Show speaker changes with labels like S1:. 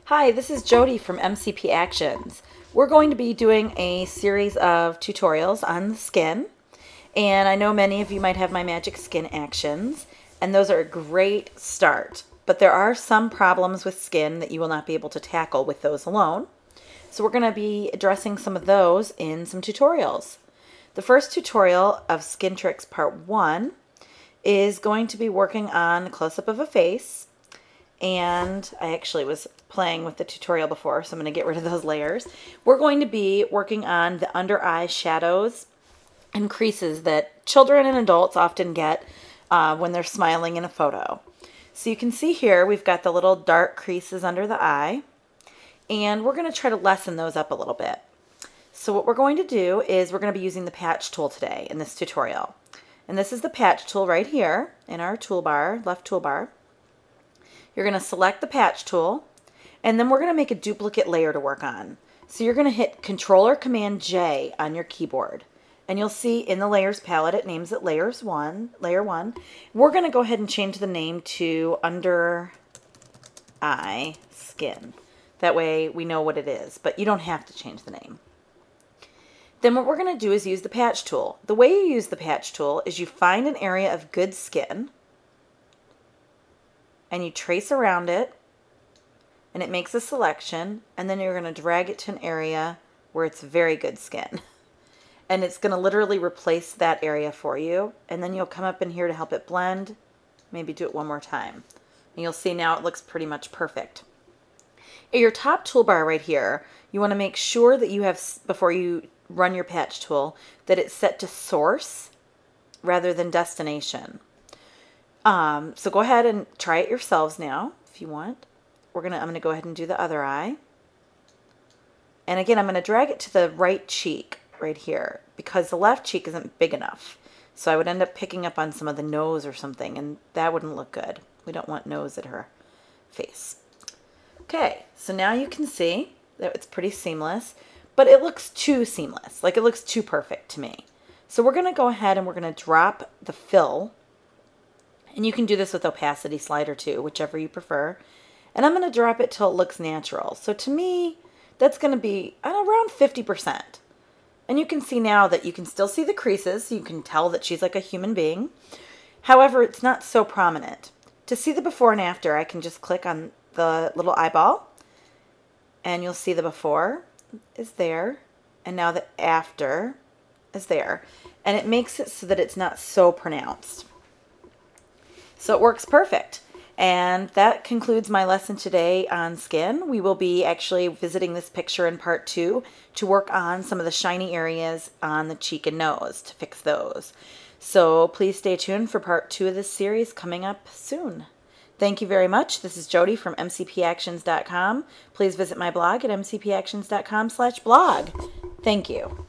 S1: Hi, this is Jody from MCP Actions. We're going to be doing a series of tutorials on the skin, and I know many of you might have my Magic Skin Actions, and those are a great start. But there are some problems with skin that you will not be able to tackle with those alone. So we're going to be addressing some of those in some tutorials. The first tutorial of Skin Tricks Part 1 is going to be working on the close-up of a face. And I actually was playing with the tutorial before, so I'm going to get rid of those layers. We're going to be working on the under eye shadows and creases that children and adults often get when they're smiling in a photo. So you can see here we've got the little dark creases under the eye, and we're going to try to lessen those up a little bit. So what we're going to do is we're going to be using the patch tool today in this tutorial. And this is the patch tool right here in our toolbar, left toolbar. You're going to select the patch tool, and then we're going to make a duplicate layer to work on. So you're going to hit Control or Command J on your keyboard, and you'll see in the layers palette it names it layer 1. We're going to go ahead and change the name to under eye skin. That way we know what it is, but you don't have to change the name. Then what we're going to do is use the patch tool. The way you use the patch tool is you find an area of good skin, and you trace around it, and it makes a selection, and then you're going to drag it to an area where it's very good skin. And it's going to literally replace that area for you, and then you'll come up in here to help it blend, maybe do it one more time. And you'll see now it looks pretty much perfect. At your top toolbar right here, you want to make sure that you have, before you run your patch tool, that it's set to source rather than destination. So go ahead and try it yourselves now if you want. I'm going to go ahead and do the other eye. And again, I'm going to drag it to the right cheek right here because the left cheek isn't big enough. So I would end up picking up on some of the nose or something, and that wouldn't look good. We don't want nose at her face. Okay, so now you can see that it's pretty seamless, but it looks too seamless. Like it looks too perfect to me. So we're going to go ahead and we're going to drop the fill. And you can do this with opacity slider too, whichever you prefer. And I'm going to drop it till it looks natural. So to me, that's going to be around 50%. And you can see now that you can still see the creases. So you can tell that she's like a human being. However, it's not so prominent. To see the before and after, I can just click on the little eyeball. And you'll see the before is there. And now the after is there. And it makes it so that it's not so pronounced. So it works perfect. And that concludes my lesson today on skin. We will be actually visiting this picture in part 2 to work on some of the shiny areas on the cheek and nose to fix those. So please stay tuned for part 2 of this series coming up soon. Thank you very much. This is Jody from mcpactions.com. Please visit my blog at mcpactions.com/blog. Thank you.